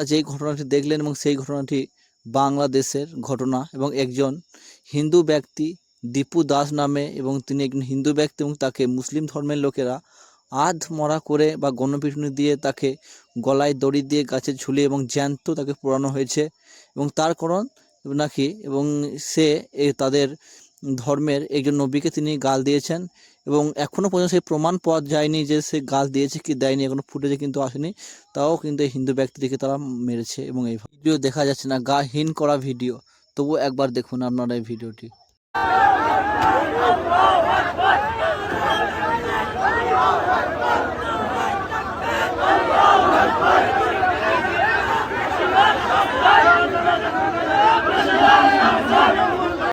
যেই ঘটনাটি দেখলেন এবং সেই ঘটনাটি বাংলাদেশের ঘটনা এবং একজন হিন্দু ব্যক্তি দীপু দাস নামে এবং তিনি একজন হিন্দু ব্যক্তি এবং তাকে মুসলিম ধর্মের লোকেরা আধমরা করে বা গণপিটুনি দিয়ে তাকে গলায় দড়ি দিয়ে গাছে ঝুলিয়ে এবং জ্যান্ত তাকে পোড়ানো হয়েছে এবং তার কারণ নাকি এবং সে তাদের ধর্মের একজন নবীকে তিনি গাল দিয়েছেন এবং এখনও পর্যন্ত সেই প্রমাণ পাওয়া যায়নি যে সে গাল দিয়েছে কি দেয়নি, এখনো ফুটেজে কিন্তু আসেনি। তাও কিন্তু এই হিন্দু ব্যক্তিটিকে তারা মেরেছে এবং এই ভিডিও দেখা যাচ্ছে না, গা হীন করা ভিডিও, তবু একবার দেখুন আপনারা এই ভিডিওটি।